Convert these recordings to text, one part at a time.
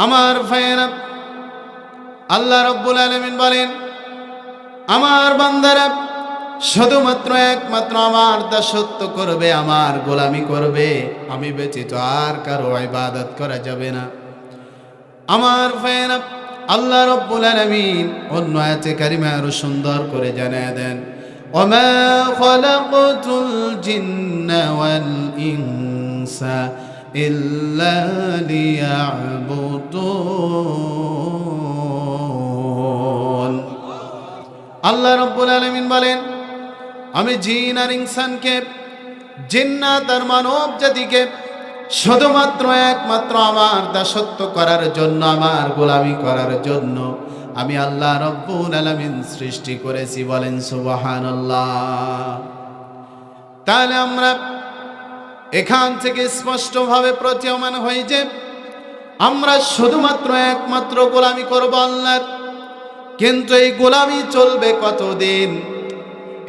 আমার ভাইয়েরা, আল্লাহ রাব্বুল আলামিন বলেন, আমার বান্দারা শুধুমাত্র একমাত্র আমার দাসত্ব করবে, আমার গোলামি করবে, আমি ব্যতীত আর কারো ইবাদত করা যাবে না। আমার ভাইয়েরা, আল্লাহ রাব্বুল আলামিন অন্য আয়াতে কারিমা আরো সুন্দর করে জানিয়ে দেন, ওমা খালাকতুল জিন্না ওয়াল ইনসা ইল্লা লিয়াবুদুন। আল্লাহ রাব্বুল আলামিন বলেন, আমি জিন আর ইনসানকে, জিন্নাত আর মানব জাতিকে শুধুমাত্র একমাত্র আমার দাসত্ব করার জন্য, আমার গোলামি করার জন্য আমি আল্লাহ রাব্বুল আলামিন সৃষ্টি করেছি। বলেন সুবহানাল্লাহ। তাহলে আমরা এখান থেকে স্পষ্টভাবে প্রতীয়মান হই যে আমরা শুধুমাত্র একমাত্র গোলামি করব আল্লাহর। কিন্তু এই গোলামি চলবে কতদিন?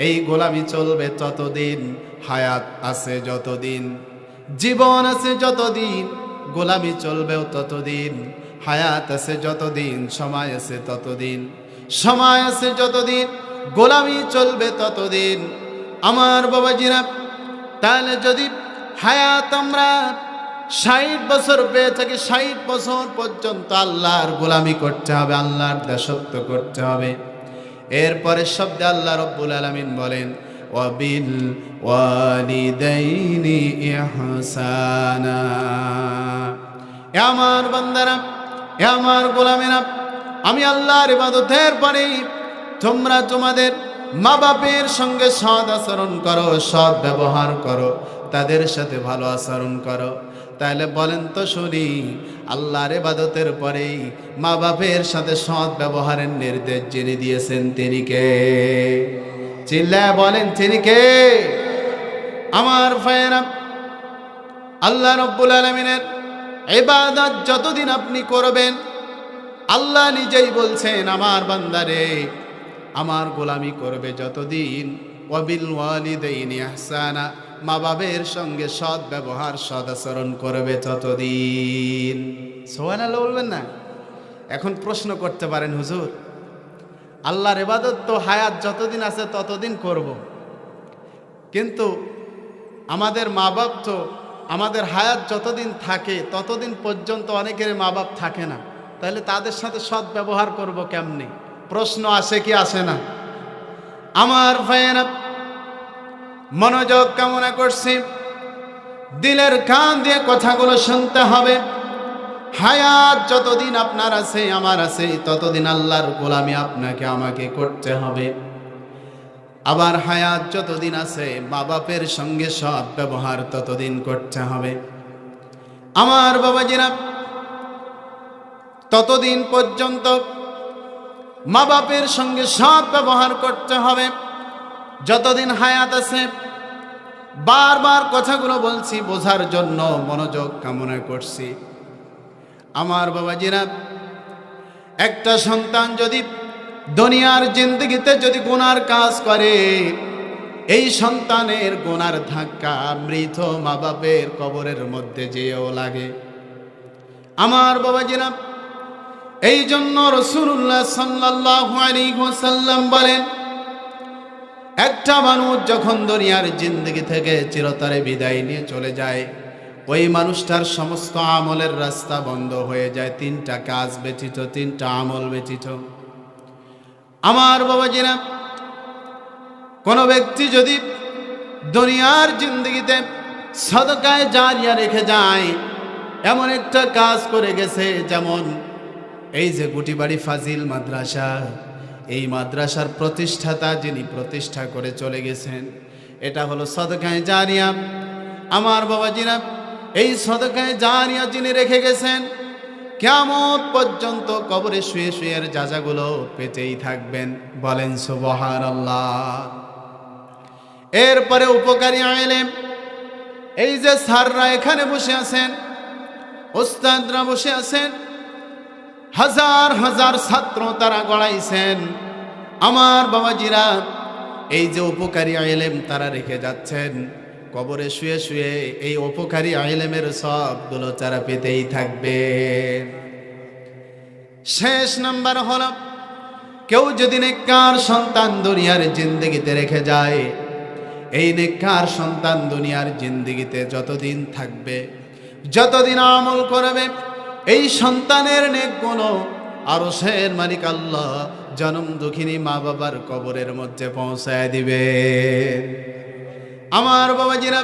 এই গোলামি চলবে ততদিন, হায়াত আছে যতদিন, জীবন আছে যতদিন গোলামি চলবেও ততদিন, হায়াত আছে যতদিন, সময় আছে ততদিন, সময় আছে যতদিন গোলামি চলবে ততদিন। আমার বাবাজিরা, তাহলে যদি হায়াত আমরা 60 বছর পেয়ে থাকি, 60 বছর পর্যন্ত আল্লাহর গোলামি করতে হবে, আল্লাহর দাসত্ব করতে হবে। এরপরে শব্দে আল্লাহ রাব্বুল আলামিন বলেন, ওয়াবিল ওয়ালিদাইনি ইহসানা। এ আমার বান্দারা, এ আমার গোলামেরা, আমি আল্লাহর ইবাদতের পরে তোমরা তোমাদের মা বাপের সঙ্গে সৎ আচরণ করো, সৎ ব্যবহার করো, তাদের সাথে ভালো আচরণ করো। তাহলে বলেন তো শুনি, আল্লাহর ইবাদতের পরেই মা বাপের সাথে সৎ ব্যবহারের নির্দেশ যিনি দিয়েছেন তিনি কে? চিল্লায় বলেন তিনি কে? আমার ভাইয়েরা, আল্লাহ রাব্বুল আলামিনের ইবাদত যতদিন আপনি করবেন, আল্লাহ নিজেই বলছেন আমার বান্দারে আমার গোলামি করবে যতদিন, ওয়াবিল ওয়ালিদাইনি ইহসানা, মা বাবার সঙ্গে সৎ ব্যবহার সৎ আচরণ করবে ততদিন। সুবহানাল্লাহ বলবেন না? এখন প্রশ্ন করতে পারেন, হুজুর আল্লাহর ইবাদত তো হায়াত যতদিন আছে ততদিন করব, কিন্তু আমাদের মা বাপ তো, আমাদের হায়াত যতদিন থাকে ততদিন পর্যন্ত অনেকের মা বাপ থাকে না, তাহলে তাদের সাথে সৎ ব্যবহার করব কেমনে? প্রশ্ন আসে কি আসে না? আমার ভাইয়েরা, মনোযোগ কামনা করছি, দিলের কান দিয়ে কথাগুলো শুনতে হবে। হায়াত যতদিন আপনার আছে আমার আছে ততদিন আল্লাহর গোলামি আপনাকে আমাকে করতে হবে। আবার হায়াত যতদিন আছে মা বাপের সঙ্গে সৎ ব্যবহার ততদিন করতে হবে। আমার বাবাজিরা, ততদিন পর্যন্ত মা বাপের সঙ্গে সৎ ব্যবহার করতে হবে যতদিন হায়াত আছে। বারবার কথাগুলো বলছি বোঝার জন্য, মনোযোগ কামনা করছি। আমার বাবাজিরা, একটা সন্তান যদি দুনিয়ার জিন্দগিতে যদি গুনার কাজ করে, এই সন্তানের গুনার ধাক্কা মৃত মা বাপের কবরের মধ্যে যেও লাগে। আমার বাবাজিরা, এই জন্য রাসূলুল্লাহ সাল্লাল্লাহু আলাইহি ওয়াসাল্লাম বলেন, একটা মানুষ যখন দুনিয়ার জিন্দগি থেকে চিরতরে বিদায় নিয়ে চলে যায়, ওই মানুষটার সমস্ত আমলের রাস্তা বন্ধ হয়ে যায়, 3টা কাজ ব্যতীত, 3টা আমল ব্যতীত। আমার বাবাজিরা, কোনো ব্যক্তি যদি দুনিয়ার জিন্দগিতে সাদকায়ে জারিয়া রেখে যায়, এমন একটা কাজ করে গেছে, যেমন এই যে গুটিবাড়ি ফাজিল মাদ্রাসা, এই মাদ্রাসার প্রতিষ্ঠাতা যিনি প্রতিষ্ঠা করে চলে গেছেন, এটা হলো সাদকায়ে জারিয়া। আমার বাবাজিরা, এই সাদকায়ে জারিয়া যিনি রেখে গেছেন, কিয়ামত পর্যন্ত কবরে শুয়ে শুয়ে এর যাজাগুলো পেতেই থাকবেন। বলেন সুবহানাল্লাহ। এরপরে উপকারী আলেম, এই যে স্যাররা এখানে বসে আছেন, ওস্তাদরা বসে আছেন, হাজার হাজার ছাত্র তারা গড়াইছেন। আমার বাবাজিরা, এই যে উপকারী আলেম তারা রেখে যাচ্ছেন, কবরে শুয়ে শুয়ে এই উপকারী আলেমের সবগুলো তারা পেতেই থাকবে। শেষ নাম্বার হলো, কেউ যদি নেককার সন্তান দুনিয়ার জিন্দেগিতে রেখে যায়, এই নেককার সন্তান দুনিয়ার জিন্দেগিতে যতদিন থাকবে, যতদিন আমল করবে, এই সন্তানের নেকগুলো আরশের মালিক আল্লাহ জনম দুঃখিনী মা বাবার কবরের মধ্যে পৌঁছায় দিবে। আমার বাবাজিরা,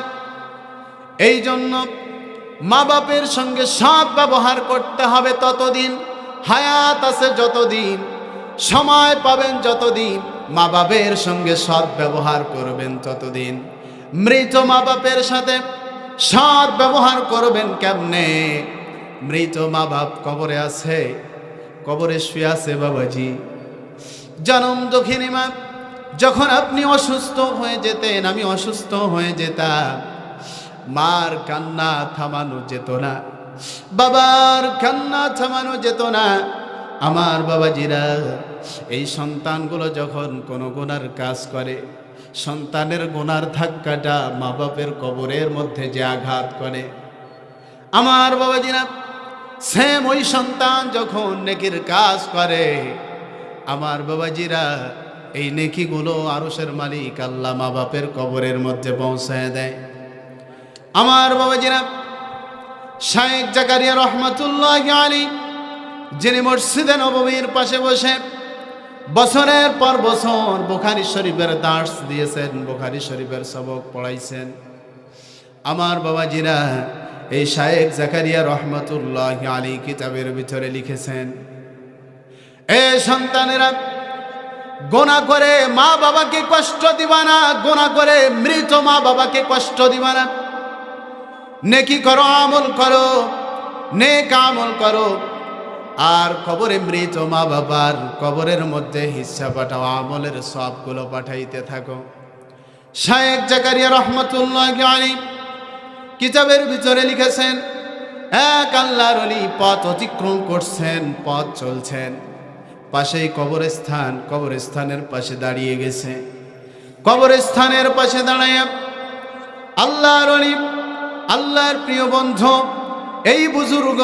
এই জন্য মা বাপের সঙ্গে সৎ ব্যবহার করতে হবে। ততদিন হায়াত আছে, যতদিন সময় পাবেন, যতদিন মা বাপের সঙ্গে সৎ ব্যবহার করবেন ততদিন। মৃত মা বাপের সাথে সৎ ব্যবহার করবেন কেমনে? মৃত মা বাপ কবরে আছে, কবরে শুয়ে আছে বাবাজি। জনম দুঃখিনী মা, যখন আপনি অসুস্থ হয়ে যেতেন, আমি অসুস্থ হয়ে যেতাম, মার কান্না থামানো যেত না, বাবার কান্না থামানো যেত না। আমার বাবাজিরা, এই সন্তানগুলো যখন কোনো গুনার কাজ করে, সন্তানের গুনার ধাক্কাটা মা বাপের কবরের মধ্যে যে আঘাত করে, আমার বাবাজিরা, সেম ওই সন্তান যখন নেকির কাজ করে, আমার বাবাজিরা, এই নেকিগুলো আরশের মালিক আল্লাহ মা বাপের কবরের মধ্যে পৌঁছায় দেয়। আমার বাবাজিরা, শায়েখ জাকারিয়া রহমাতুল্লাহি আলাইহি, যিনি মসজিদে নববীর পাশে বসে বছরের পর বছর বুখারী শরীফের দার্স দিয়েছেন, বুখারী শরীফের সবক পড়াইছেন, আমার বাবাজিরা, এই শায়েখ জাকারিয়া রহমাতুল্লাহি আলাইহি কিতাবের ভিতরে লিখেছেন, এ সন্তানেরা, গোনা করে মা বাবাকে কষ্ট দিবা না, গোনা করে মৃত মা বাবাকে কষ্ট দিবা না। নেকি করো, আমল করো, নেক আমল করো, আর কবরে মৃত মা বাবার কবরের মধ্যে হিস্সা পাঠাও, আমলের সবগুলো পাঠাইতে থাকো। শায়েখ জাকারিয়া রহমাতুল্লাহি আলাইহি কিতাবের ভিতরে লিখেছেন, এক আল্লাহর ওলি পথ অতিক্রম করছেন, পথ চলছেন, পাশেই কবরস্থান, কবরস্থানের পাশে দাঁড়িয়ে গেছে। কবরস্থানের পাশে দাঁড়ায় আল্লাহর ওলি, আল্লাহর প্রিয় বন্ধু, এই বুজুর্গ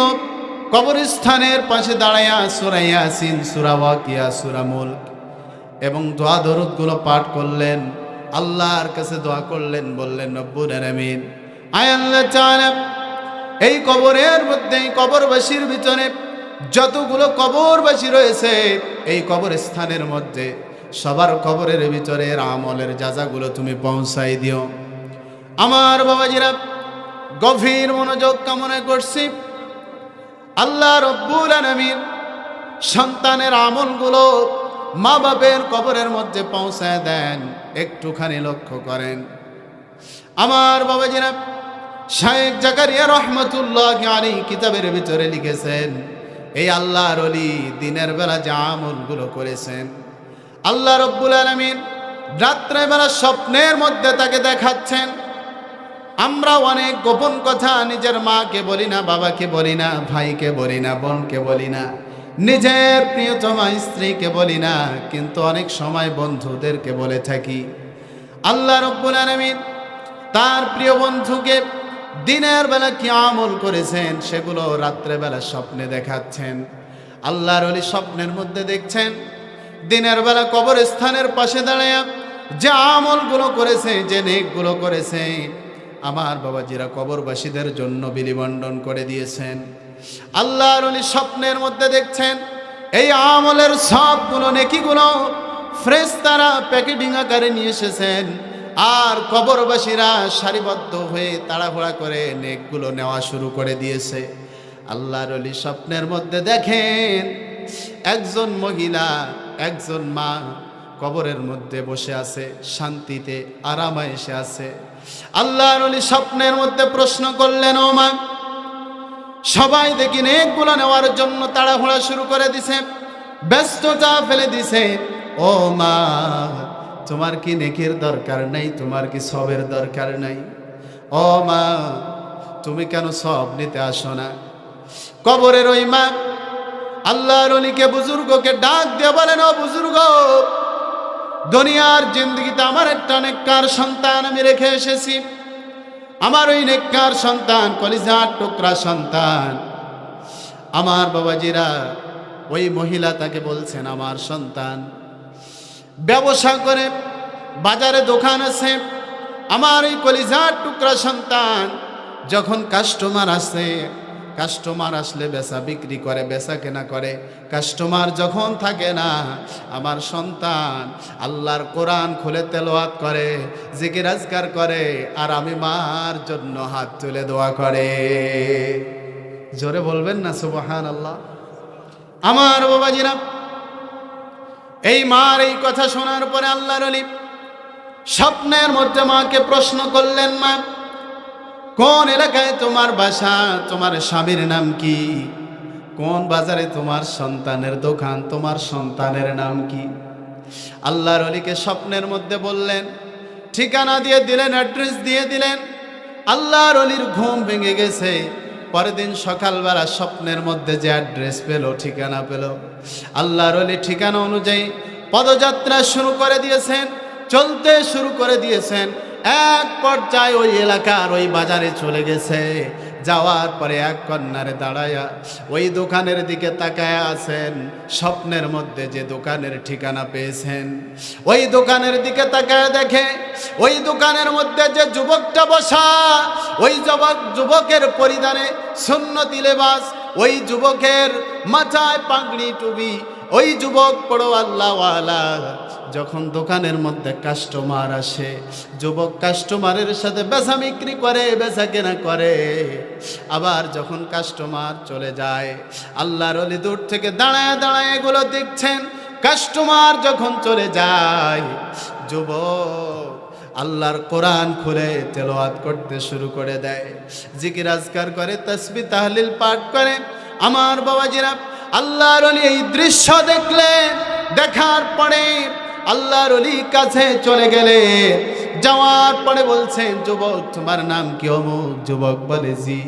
কবরস্থানের পাশে দাঁড়ায়া সূরা ইয়াসিন, সূরা ওয়াকিয়া, সূরা মুলক এবং দোয়া দরুদগুলো পাঠ করলেন, আল্লাহর কাছে দোয়া করলেন, বললেন, রব্বুল আলামিন, আয় আল্লাহ তাআলা, এই কবরের মধ্যে, এই কবরবাসীর ভিতরে যতগুলো কবরবাসী রয়েছে, এই কবরস্থানের মধ্যে সবার কবরের ভিতরে আমলের যাজাগুলো তুমি পৌঁছাই দিও। আমার বাবাজিরা, গভীর মনোযোগ কামনা করছি, আল্লাহ রব্বুল আলামিন সন্তানের আমলগুলো মা বাপের কবরের মধ্যে পৌঁছায় দেন। একটুখানি লক্ষ্য করেন আমার বাবাজিরা, শায়েখ জাকারিয়া রহমাতুল্লাহি আলাইহি কিতাবের ভিতরে লিখেছেন, এই আল্লাহর ওলি দিনের বেলা যে আমলগুলো করেছেন, আল্লাহ রব্বুল আলামিন রাত্রেবেলা স্বপ্নের মধ্যে তাকে দেখাচ্ছেন। আমরা অনেক গোপন কথা নিজের মাকে বলি না, বাবাকে বলি না, ভাইকে বলি না, বোনকে বলি না, নিজের প্রিয়তমা স্ত্রীকে বলি না, কিন্তু অনেক সময় বন্ধুদেরকে বলে থাকি। আল্লাহ রব্বুল আলামিন তার প্রিয় বন্ধুকে দিনের বেলা কি আমল করেছেন সেগুলো রাত্রেবেলা স্বপ্নে দেখাচ্ছেন। আল্লাহর ওলি স্বপ্নের মধ্যে দেখছেন, দিনের বেলা কবরস্থানের পাশে দাঁড়ায় যে আমলগুলো করেছে, যে নেকগুলো করেছে, আমার বাবাজিরা কবরবাসীদের জন্য বিলিবন্টন করে দিয়েছেন। আল্লাহর ওলি স্বপ্নের মধ্যে দেখছেন, এই আমলের সবগুলো নেকিগুলো ফেরেশতারা প্যাকেটিং আকারে নিয়ে এসেছেন, আর কবরবাসীরা সারিবদ্ধ হয়ে তাড়াহুড়া করে নেকগুলো নেওয়া শুরু করে দিয়েছে। আল্লাহর ওলি স্বপ্নের মধ্যে দেখেন, একজন মহিলা, একজন মা কবরের মধ্যে বসে আছে, শান্তিতে আরামায়েশে আছে। আল্লাহর ওলি স্বপ্নের মধ্যে প্রশ্ন করলেন, ও মা, সবাই দেখি নেকগুলো নেওয়ার জন্য তাড়াহুড়া শুরু করে দিছে, ব্যস্ততা ফেলে দিছে, ও মা, তোমার কি নেকির দরকার নাই? তোমার কি সবের দরকার নাই? ও মা, তুমি কেন সব নিতে আসো না? কবরের ওই মা আল্লাহর ওলিকে, বুজুর্গকে ডাক দিয়ে বলেন, ও বুজুর্গ, দুনিয়ার জিন্দেগিতে আমার একটা নেককার সন্তান আমি রেখে এসেছি। আমার ওই নেককার সন্তান, কলিজার টুকরা সন্তান, আমার বাবাজিরা ওই মহিলা তাকে বলছেন, আমার সন্তান ব্যবসা করে, বাজারে দোকান আছে, আমার এই কলিজার টুকরা সন্তান যখন কাস্টমার আসলে বেচা বিক্রি করে, বেচা কেনা করে, কাস্টমার যখন থাকে না, আমার সন্তান আল্লাহর কোরআন খুলে তেলাওয়াত করে, জিকির আজকার করে, আর আমি মার জন্য হাত তুলে দোয়া করে। জোরে বলবেন না সুবহানাল্লাহ। আমার বাবাজিরা, এই মার এই কথা শোনার পরে আল্লাহর ওলি স্বপ্নের মধ্যে মাকে প্রশ্ন করলেন, মা কোন এলাকায় তোমার বাসা, তোমার স্বামীর নাম কি, কোন বাজারে তোমার সন্তানের দোকান, তোমার সন্তানের নাম কি? আল্লাহর ওলিকে স্বপ্নের মধ্যে বললেন, ঠিকানা দিয়ে দিলেন, অ্যাড্রেস দিয়ে দিলেন। আল্লাহর ওলির ঘুম ভেঙে গেছে। পরের দিন সকালবেলা স্বপ্নের মধ্যে যে অ্যাড্রেস পেল, ঠিকানা পেল, আল্লাহর ওলি ঠিকানা অনুযায়ী পদযাত্রা শুরু করে দিয়েছেন, চলতে শুরু করে দিয়েছেন। এক পর্যায়ে ওই এলাকার ওই বাজারে চলে গেছে। যাওয়ার পরে এক কর্নারে দাঁড়ায়া ওই দোকানের দিকে তাকায়া আছেন। স্বপ্নের মধ্যে যে দোকানের ঠিকানা পেয়েছেন, ওই দোকানের দিকে তাকায়া দেখে ওই দোকানের মধ্যে যে যুবকটা বসা, ওই যুবকের পরিধানে সুন্নতি লেবাস, ওই যুবকের মাথায় পাগড়ি টুপি, ওই যুবক বড় আল্লাহওয়ালা। যখন দোকানের মধ্যে কাস্টমার আসে, যুবক কাস্টমারের সাথে বেচা বিক্রি করে, বেচা কেনা করে। আবার যখন কাস্টমার চলে যায়, আল্লাহর ওলি দূর থেকে দাঁড়ায় দাঁড়ায় এগুলো দেখছেন। কাস্টমার যখন চলে যায়, যুবক আল্লাহর কোরআন খুলে তেলাওয়াত করতে শুরু করে দেয়, জিকির আজকার করে, তাসবিহ তাহলিল পাঠ করে। আমার বাবাজিরা, আল্লাহর ওলি এই দৃশ্য দেখলেন। দেখার পরে আল্লাহর ওলি কাছে চলে গেলে, যাওয়ার পরে বলছেন, যুবক তোমার নাম কি? অমুক। যুবক বলে জি।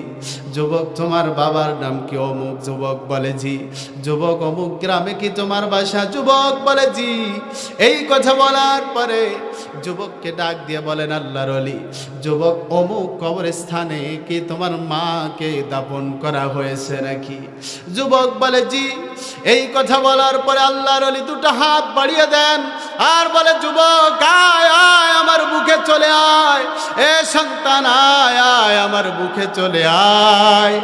যুবক তোমার বাবার নাম কি? অমুক। যুবক বলে জি। যুবক অমুক গ্রামে কি তোমার বাসা? যুবক বলে জি। এই কথা বলার পরে যুবককে ডাক দিয়ে বলেন, আল্লাহর ওলি, যুবক অমুক কবরস্থানে কি তোমার মাকে দাফন করা হয়েছে নাকি? যুবক বলে জি। এই কথা বলার পরে আল্লাহর ওলি দুটো হাত বাড়িয়ে দেন আর বলে, যুবক আয় আয় আমার বুকে চলে আয়, এ সন্তান আয় আয় আমার বুকে চলে আয়।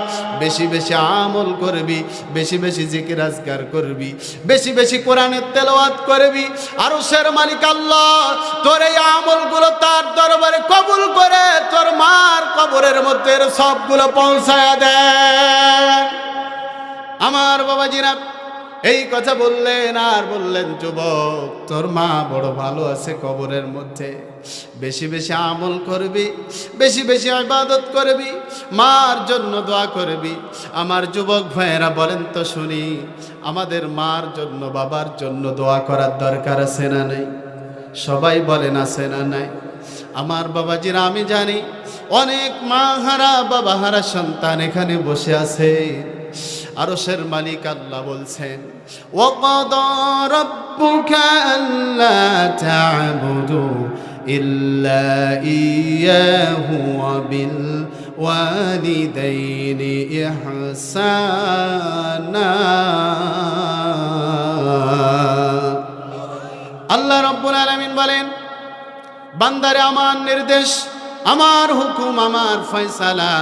বেশি বেশি আমল করবি, বেশি বেশি জিকির আজকার করবি, বেশি বেশি কোরআনের তেলাওয়াত করবি। আরশের মালিক আল্লাহ তোর এই আমলগুলো তার দরবারে কবুল করে তোর মার কবরের মধ্যে সবগুলো পৌঁছায়া দেন। আমার বাবাজিরা এই কথা বললেন আর বললেন, যুবক তোর মা বড় ভালো আছে কবরের মধ্যে, বেশি বেশি আমল করবি, বেশি বেশি ইবাদত করবি, মার জন্য দোয়া করবি। আমার যুবক ভাইয়েরা বলেন তো শুনি, আমাদের মার জন্য বাবার জন্য দোয়া করার দরকার আছে না নাই? সবাই বলেন আছে না নাই? আমার বাবাজিরা, আমি জানি অনেক মা হারা বাবা হারা সন্তান এখানে বসে আছে। আরশের মালিক আল্লাহ বলছেন, ওয়াকাদা রাব্বুকা আল্লা তা'বুদু ইল্লা ইয়াহু ওয়া বিল ওয়ালিদাইনি ইহসানা। আল্লাহ রাব্বুল আলামিন বলেন, বান্দারে আমার নির্দেশ, আমার হুকুম, আমার ফয়সালা,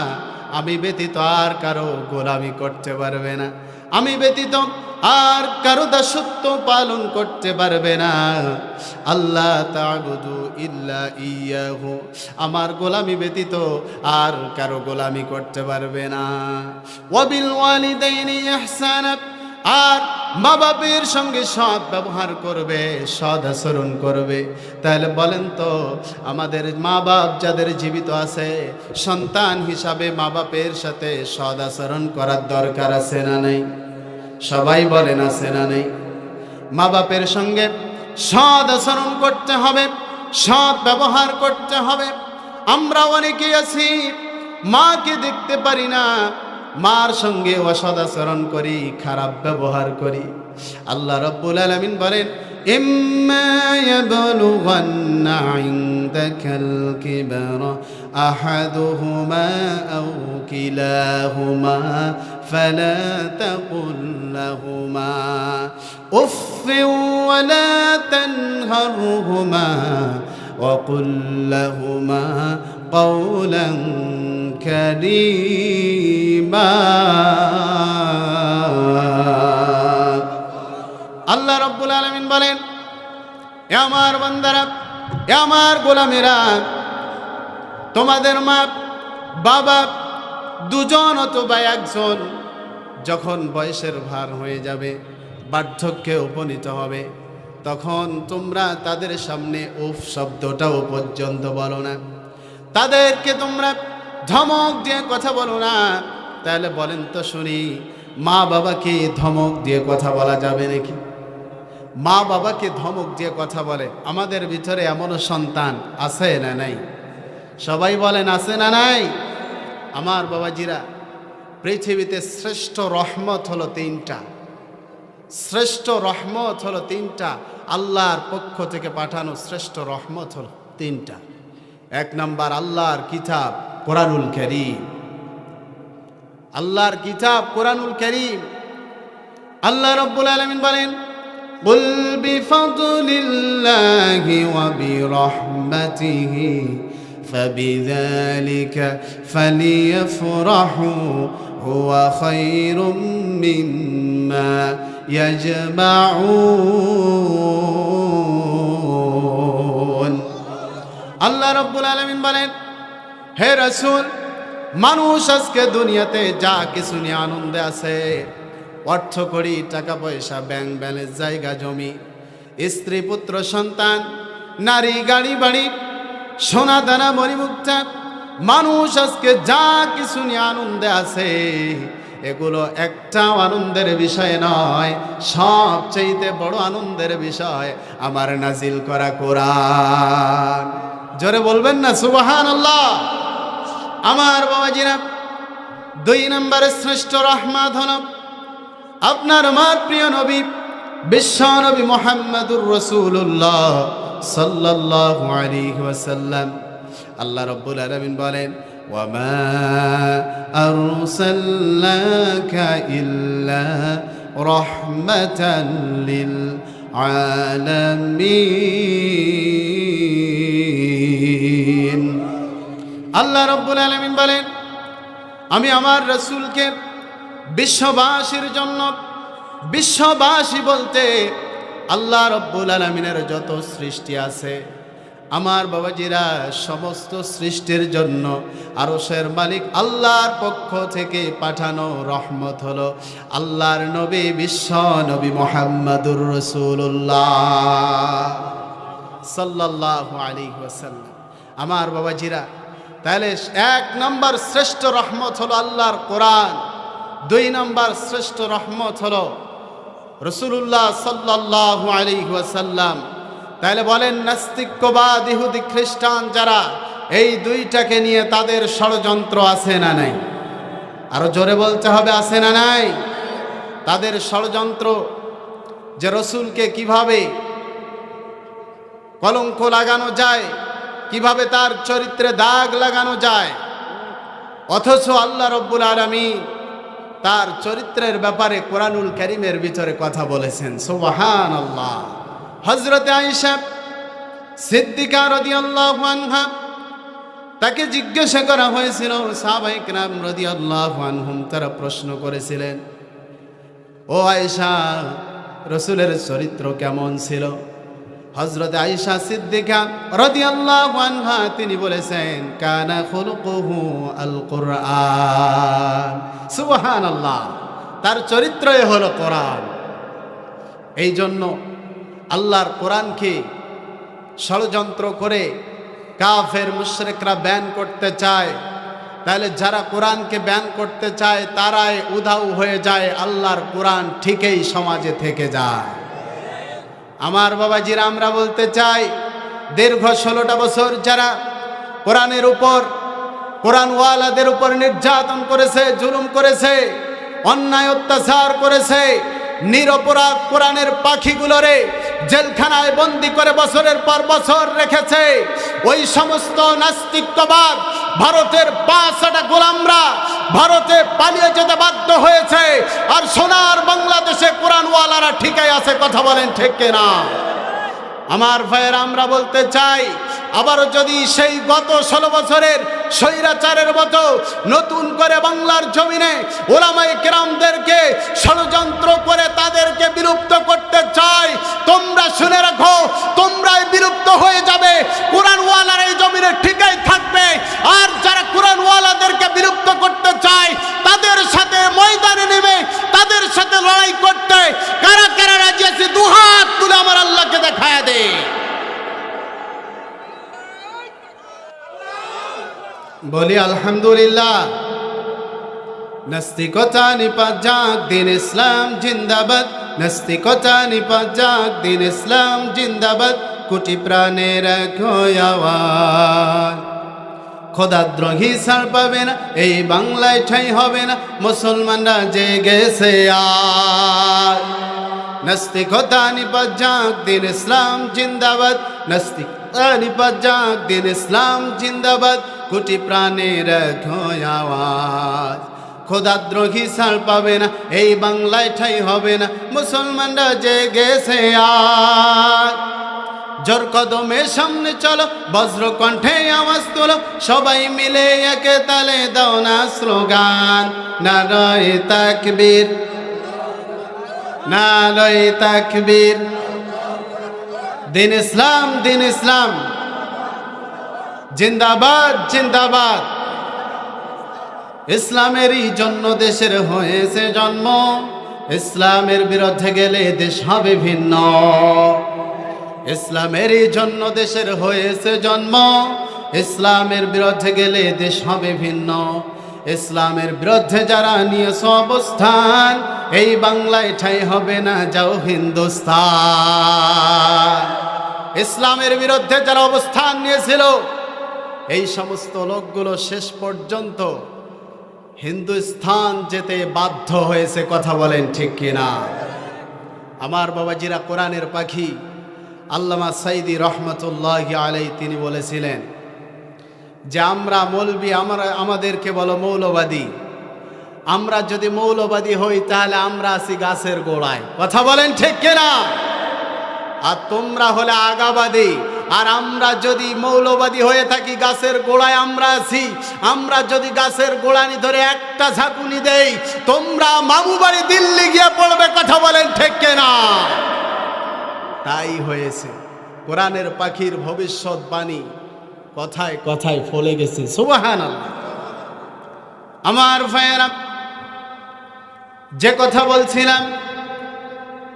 আমি ব্যতীত আর কারো গোলামি করতে পারবে না, আমি ব্যতীত আর কারো দাসত্ব পালন করতে পারবে না। আল্লাহ তা'বুদু ইল্লা ইয়াহু, আমার গোলামি ব্যতীত আর কারো গোলামি করতে পারবে না। ওয়া বিল ওয়ালিদাইনি ইহসানা, আর মা বাপের সঙ্গে সৎ ব্যবহার করবে, সৎ আচরণ করবে। তাহলে বলেন তো, আমাদের মা বাপ যাদের জীবিত আছে, সন্তান হিসাবে মা বাপের সাথে সৎ আচরণ করার দরকার আছে না নেই? সবাই বলেন আছে না নেই? মা বাপের সঙ্গে সৎ আচরণ করতে হবে, সৎ ব্যবহার করতে হবে। আমরা অনেকেই আছি মাকে দেখতে পারি না, মার সঙ্গে অসদাচরণ করি, খারাপ ব্যবহার করি। আল্লাহ রাব্বুল আলামিন বলেন, ইম্মা ইয়াবলুগান্না ইনদাকাল কিবারা আহাদুহুমা আও কিলাহুমা فلا تقل لهما أف ولا تنهرهما وقل لهما قولا كريما আল্লাহ রাব্বুল আলামিন বলেন, এ আমার বান্দারা, এ আমার গোলামেরা, তোমাদের মা বাবা দুজন অথবা একজন যখন বয়সের ভার হয়ে যাবে, বার্ধক্যে উপনীত হবে, তখন তোমরা তাদের সামনে উফ শব্দটাও পর্যন্ত বলো না, তাদেরকে তোমরা ধমক দিয়ে কথা বলো না। তাহলে বলেন তো শুনি, মা বাবাকে ধমক দিয়ে কথা বলা যাবে নাকি? মা বাবাকে ধমক দিয়ে কথা বলে? আমাদের ভিতরে এমনও সন্তান আছে না নাই? সবাই বলেন আছে না নাই? আমার বাবাজিরা, পৃথিবীতে শ্রেষ্ঠ রহমত হলো তিনটা। শ্রেষ্ঠ রহমত হলো তিনটা, আল্লাহর পক্ষ থেকে পাঠানো শ্রেষ্ঠ রহমত হলো তিনটা। এক নাম্বার আল্লাহর কিতাব কোরআনুল কারীম। আল্লাহর কিতাব কোরআনুল কারীম। আল্লাহ রাব্বুল আলামিন বলেন, কুল বিফাদলিল্লাহি ওয়া বিরহমাতিহি ফাবিযালিকা ফালিয়াফরাহু হুয়া খায়রুম মিম্মা ইয়াজমাউন। আল্লাহ রাব্বুল আলামিন বলেন, হে রাসূল, মানুষ আজকে দুনিয়াতে যা কিছু নিয়ে আনন্দে আছে, অর্থ কড়ি, টাকা পয়সা, ব্যাংক ব্যালেন্স, জায়গা জমি, স্ত্রী পুত্র সন্তান, নারী, গাড়ি বাড়ি, সোনা দানা মণিমুক্তা, মানুষ আজকে যা কিছু নিয়ে আনন্দে আছে, এগুলো একটাও আনন্দের বিষয় নয়। সবচেয়ে বড় আনন্দের বিষয় আমার নাজিল করা কোরআন। জোরে বলবেন না সুবহানাল্লাহ? আমার বাবাজিরা, দুই নম্বরে শ্রেষ্ঠ রহমত হল আপনার আমার প্রিয় নবী বিশ্ব নবী মুহাম্মদুর রাসূলুল্লাহ সাল্লাল্লাহু আলাইহি ওয়াসাল্লাম। আল্লাহ রাব্বুল আলামিন বলেন, ওয়ামা আরসালনাকা ইল্লা রাহমাতাল লিল আলামিন। আল্লাহ রাব্বুল আলামিন বলেন, আমি আমার রাসূলকে বিশ্ববাসীর জন্য, বিশ্ববাসী বলতে আল্লাহ রাব্বুল আলামিনের যত সৃষ্টি আছে, আমার বাবাজিরা, সমস্ত সৃষ্টির জন্য আরশের মালিক আল্লাহর পক্ষ থেকে পাঠানো রহমত হলো আল্লাহর নবী বিশ্ব নবী মুহাম্মদুর রাসূলুল্লাহ সাল্লাল্লাহু আলাইহি ওয়াসাল্লাম। আমার বাবাজিরা, তাহলে এক নম্বর শ্রেষ্ঠ রহমত হলো আল্লাহর কোরআন, দুই নম্বর শ্রেষ্ঠ রহমত হলো রাসূলুল্লাহ সাল্লাল্লাহু আলাইহি ওয়াসাল্লাম। তাহলে বলেন, নাস্তিক্যবাদ, ইহুদি খ্রিস্টান যারা, এই দুইটাকে নিয়ে তাদের ষড়যন্ত্র আছে না নাই? আরো জোরে বলতে হবে, আছে না নাই? তাদের ষড়যন্ত্র যে রসুলকে কিভাবে কলঙ্ক লাগানো যায়, কিভাবে তার চরিত্রে দাগ লাগানো যায়, অথচ আল্লাহ রাব্বুল আলামিন তার চরিত্রের ব্যাপারে কোরআনুল কারীমের ভিতরে কথা বলেছেন। সুবহানাল্লাহ। হযরতে আয়েশা সিদ্দিকা রাদিয়াল্লাহু আনহা, তাকে জিজ্ঞাসা করা হয়েছিল, সাহাবায়ে কেরাম রাদিয়াল্লাহু আনহুম তারা প্রশ্ন করেছিলেন, ও আয়েশা, রাসূলের চরিত্র কেমন ছিল? হযরতে আয়েশা সিদ্দিকা রাদিয়াল্লাহু আনহা তিনি বলেছেন, কানা খুলুকুহু আল কুরআন। সুবহানাল্লাহ। তার চরিত্রই হলো কোরআন। এই জন্য আল্লাহর কোরআনকে ষড়যন্ত্র করে কাফের মুশরিকরা ব্যান করতে চায়, তাহলে যারা কোরআনকে ব্যান করতে চায় তারাই উধাও হয়ে যায়, আল্লাহর কোরআন ঠিকই সমাজে থেকে যায়। আমার বাবাজিরা, আমরা বলতে চাই, দীর্ঘ 16টা বছর যারা কোরআনের উপর, কোরআনওয়ালাদের উপর নির্যাতন করেছে, জুলুম করেছে, অন্যায় অত্যাচার করেছে, নিরপরাধ কোরআনের পাখিগুলোরে জেলখানায় বন্দি করে বছরের পর বছর রেখেছে, ওই সমস্ত নাস্তিক্যবাদ ভারতের 5টা গোলামরা ভারতে পালিয়ে যেতে বাধ্য হয়েছে, আর সোনার বাংলাদেশে কোরআনওয়ালারা ঠিকই আছে। কথা বলেন ঠিক কিনা? আমার ভাইয়েরা, আমরা বলতে চাই, আবার যদি সেই গত 16 বছরের স্বৈরাচারের মতো নতুন করে বাংলার জমিনে ওলামায়ে কেরামদেরকে ষড়যন্ত্র করে তাদেরকে বিলুপ্ত করতে চাই, তোমরা শুনে রাখো, তোমরাই বিলুপ্ত হয়ে যাবে। কোরআনওয়ালার এই জমিনে ঠিকই থাকবে। আর যারা কোরআনওয়ালাদেরকে বিলুপ্ত করতে চায় তাদের সাথে ময়দানে নেমে তাদের সাথে লড়াই করতে কারা কারা রাজি আছে? দুহাত তুলে আমার আল্লাহকে দেখায় দে। বলি আলহামদুলিল্লাহ। নাস্তিকতা নিপাত যাক, দিন ইসলাম জিন্দাবাদ। নাস্তিকতা নিপাত যাক, দিন ইসলাম জিন্দাবাদ। কোটি প্রাণের এক আওয়াজ। খোদাদ্রোহী ছাড় পাবে না, এই বাংলায় ঠাঁই হবে না, মুসলমানরা জেগেছে আজ। নাস্তিকতা নিপাত যাক, দিন ইসলাম জিন্দাবাদ। নাস্তিকতা নিপাত যাক, দিন ইসলাম জিন্দাবাদ। কোটি প্রাণের এক আওয়াজ। খোদাদ্রোহী ছাড় পাবে না, এই বাংলায় ঠাঁই হবে না, মুসলমানরা জেগেছে আজ। জোর কদমে সামনে চলো, বজ্র কণ্ঠে আওয়াজ তোলো, সবাই মিলে একে তালে দাও না স্লোগান। নারায়ে তাকবীর, নারায়ে তাকবীর। দিন ইসলাম, দিন ইসলাম জিন্দাবাদ, জিন্দাবাদ। ইসলামেরই জন্য দেশের হয়েছে জন্ম, ইসলামের বিরুদ্ধে গেলে দেশ হবে ভিন্ন। ইসলামেরই জন্য দেশের হয়েছে জন্ম, ইসলামের বিরুদ্ধে গেলে দেশ হবে ভিন্ন। ইসলামের বিরুদ্ধে যারা নিয়েছে অবস্থান, এই বাংলায় ঠাঁই হবে না, যাও হিন্দুস্তান। ইসলামের বিরুদ্ধে যারা অবস্থান নিয়েছিল, এই সমস্ত লোকগুলো শেষ পর্যন্ত হিন্দুস্তান যেতে বাধ্য হয়েছে। কথা বলেন ঠিক কিনা? আমার বাবাজিরা, কোরআনের পাখি আল্লামা সাইদি রহমতুল্লাহি আলাইহি তিনি বলেছিলেন যে আমরা মৌলবি, আমাদেরকে বলো মৌলবাদী। আমরা যদি মৌলবাদী হই তাহলে আমরা আছি গাছের গোড়ায়। কথা বলেন ঠিক কিনা? আর তোমরা হলে আগাবাদী। আর আমরা যদি মৌলবাদী হয়ে থাকি, গাছের গোড়ায় আমরা আছি। আমরা যদি গাছের গোড়ানি ধরে একটা ঝাঁকুনি দেই, তোমরা মামু বাড়ি দিল্লি গিয়ে পড়বে। কথা বলেন ঠিক কিনা? তাই হয়েছে। কোরআনের পাখির ভবিষ্যৎবাণী কথায় কথায় ফলে গেছে। সুবহানাল্লাহ। আমার ভাইয়েরা, যে কথা বলছিলাম,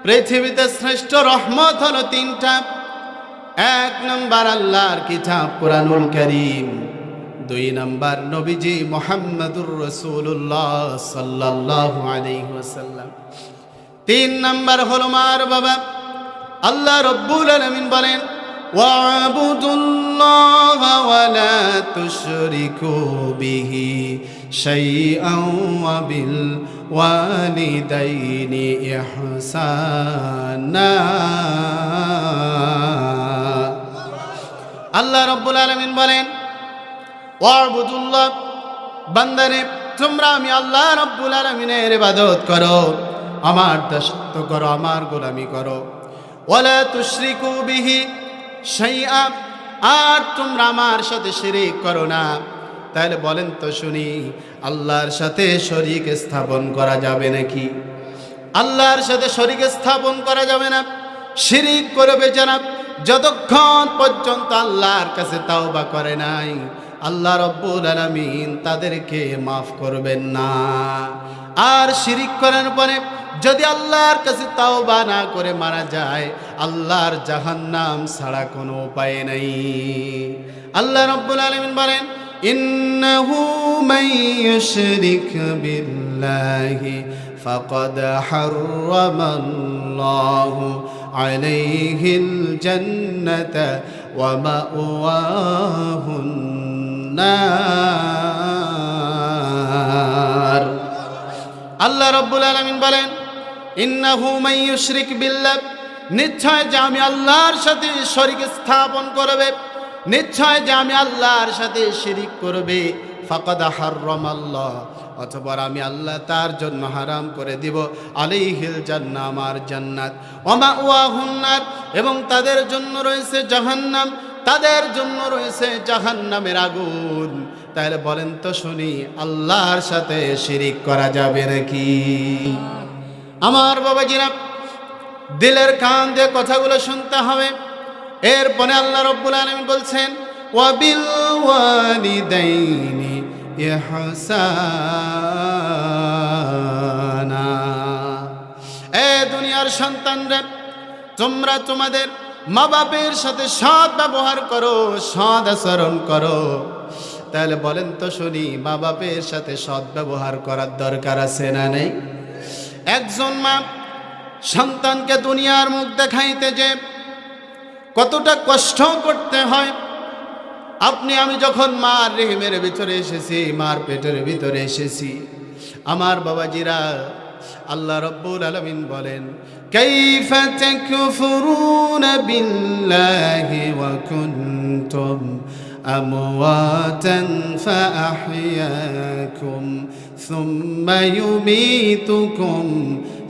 পৃথিবীতে শ্রেষ্ঠ রহমত হলো 3টা। 1 নম্বর আল্লাহর কিতাব কোরআনুল কারীম, 2 নম্বর নবীজি মুহাম্মদুর রাসূলুল্লাহ সাল্লাল্লাহু আলাইহি ওয়াসাল্লাম, 3 নম্বর হলো মার বাবা। আল্লাহ রাব্বুল আলামিন বলেন, ওয়া'বুদুল্লাহা ওয়া লা তুশরিকু বিহি শাইআন ওয়া বিল ওয়ালিদাইনি ইহসানা। আল্লাহ রাব্বুল আলামিন বলেন, ওয়া'বুদুল্লাহ, বান্দারে তোমরা আমি আল্লাহ রাব্বুল আলামিনের ইবাদত করো, আমার দাসত্ব করো, আমার গোলামি করো। ওয়ালা তুশরিকু বিহি শাইআ, আর তোমরা আমার সাথে শিরিক করো না। তাহলে বলেন তো শুনি, আল্লাহর সাথে শরীক স্থাপন করা যাবে নাকি? আল্লাহর সাথে শরীক স্থাপন করা যাবে না। শিরিক করবে যারা, যতক্ষণ পর্যন্ত আল্লাহর কাছে তাওবা করে নাই, আল্লাহ রাব্বুল আলামিন তাদেরকে মাফ করবেন না। আর শিরিক করার পরে যদি আল্লাহর কাছে তাওবা না করে মারা যায়, আল্লাহর জাহান্নাম ছাড়া কোনো উপায় নাই। আল্লাহ রাব্বুল আলামিন বলেন, ইন্নাহু মান ইউশরিক বিল্লাহি ফাকাদ হারামাল্লাহু আলাইহিল জান্নাতা ওয়া মাওয়াহুন নার। আল্লাহ রাব্বুল আলামিন বলেন, ইন্নাহু মান ইউশরিক বিল্লাহ, নিশ্চয় যে আমি আল্লাহর সাথে শরীক স্থাপন করবে, নিশ্চয় যে আমি আল্লাহর সাথে শিরিক করবে ফাকাদ হারামাল্লাহ, অথবা আমি আল্লাহ তার জন্য হারাম করে দিব আলাইহিল জান্নাহ, আমার জান্নাত, ওয়া মাওয়াহুন নার, এবং তাদের জন্য রয়েছে জাহান্নাম, তাদের জন্য রয়েছে জাহান্নামের আগুন। তাহলে বলেন তো শুনি, আল্লাহর সাথে শিরিক করা যাবে নাকি? আমার বাবাজিরা, দিলের কান দিয়ে কথাগুলো শুনতে হবে। এরপরে আল্লাহ রাব্বুল আলামিন বলছেন ওয়া বিল ওয়ালিদাইনি ইহসানা। এ দুনিয়ার সন্তানরা, তোমরা তোমাদের মা বাপের সাথে সৎ ব্যবহার করো, সৎ আচরণ করো। তাহলে বলেন তো শুনি, মা বাপের সাথে সৎ ব্যবহার করার দরকার আছে না নেই? একজন মা সন্তানকে দুনিয়ার মুখ দেখাইতে যে কতটা কষ্ট করতে হয়, আপনি আমি যখন মার রেহেমের ভিতরে এসেছি, মার পেটের ভিতরে এসেছি, আমার বাবাজিরা, আল্লাহ রাব্বুল আলামিন বলেন কাইফা তাকফুরুনা বিল্লাহি ওয়া কুনতুম আমওয়াতান ফাআহইয়াকুম সুম্মা ইউমীতুকুম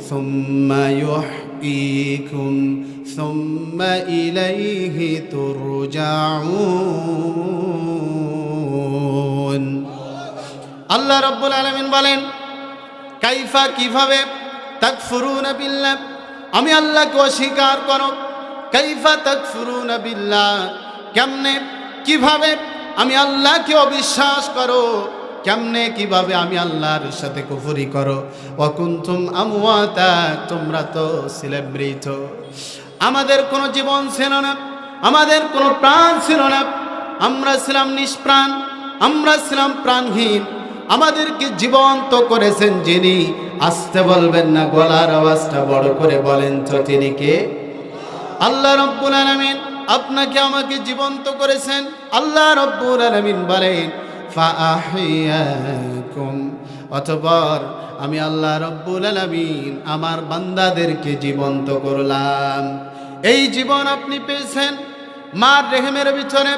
সুম্মা ইউহয়ীকুম সুম্মা ইলাইহি তুরজাউন। আল্লাহ রাব্বুল আলামিন বলেন কাইফা, কিভাবে, তাকফুরুনা বিল্লাহ, আমি আল্লাহকে অস্বীকার করো। কাইফা তাকফুরুনা বিল্লাহ, কেমনে, কিভাবে আমি আল্লাহকে অবিশ্বাস করো, কেমনে, কিভাবে আমি আল্লাহর সাথে কুফরি করো। ওয়া কুনতুম আমওয়াতা, তোমরা তো ছিলে মৃত, আমাদের কোনো জীবন ছিল না, আমাদের কোনো প্রাণ ছিল না, আমরা ছিলাম নিষ্প্রাণ, আমরা ছিলাম প্রাণহীন। আমাদেরকে জীবন্ত করেছেন যিনি, আসতে বলবেন না, গলার আওয়াজটা বড় করে বলেন তো তিনি কে? আল্লাহ রাব্বুল আলামিন আপনাকে আমাকে জীবন্ত করেছেন। আল্লাহ রাব্বুল আলামিন বলেন ফাআহইয়াকুম, অতঃপর আমি আল্লাহ রাব্বুল আলামিন আমার বান্দাদেরকে জীবন্ত করলাম। এই জীবন আপনি পেয়েছেন মার রেহেমের ভিতরে,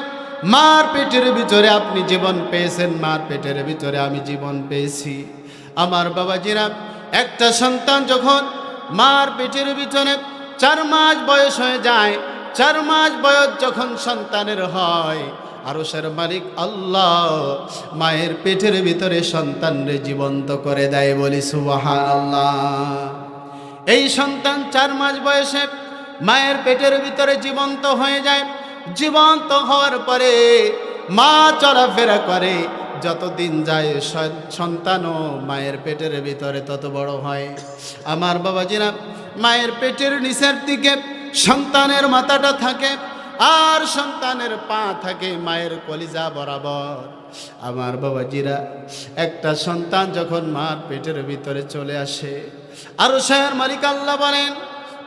মার পেটের ভিতরে আপনি জীবন পেয়েছেন, মার পেটের ভিতরে আমি জীবন পেয়েছি। আমার বাবাজিরা, একটা সন্তান যখন মার পেটের ভিতরে 4 মাস বয়স হয়ে যায়, 4 মাস বয়স যখন সন্তানের হয়, আরশের মালিক আল্লাহ মায়ের পেটের ভিতরে সন্তানরে জীবন্ত করে দেয়, বলি সুবহানাল্লাহ। এই সন্তান 4 মাস বয়সে মায়ের পেটের ভিতরে জীবন্ত হয়ে যায়। জীবন্ত হওয়ার পরে মা চলাফেরা করে, যতদিন যায় সন্তানও মায়ের পেটের ভিতরে তত বড় হয়। আমার বাবাজিরা, মায়ের পেটের নিচের দিকে সন্তানের মাথাটা থাকে, আর সন্তানের পা থাকে মায়ের কলিজা বরাবর। আমার বাবাজিরা, একটা সন্তান যখন মার পেটের ভিতরে চলে আসে, আরশের মালিক আল্লাহ বলেন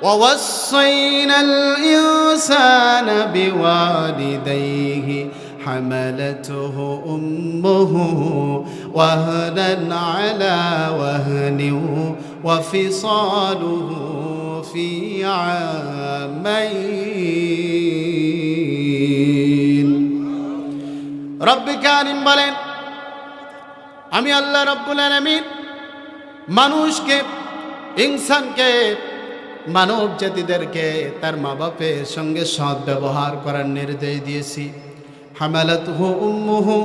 وَوَصَّيْنَا الْإِنسَانَ بِوَالِدَيْهِ حَمَلَتْهُ أُمُّهُ وَهْنًا عَلَى وَهْنٍ وَفِصَالُهُ فِي عَامَيْنِ। রব্বে কারীম বলেন, আমি আল্লাহ রাব্বুল আলামিন মানুষকে, ইনসানকে, মানব জাতিদেরকে তার মা বাপের সঙ্গে সৎ ব্যবহার করার নির্দেশ দিয়েছি। হামালাতুহু উম্মুহু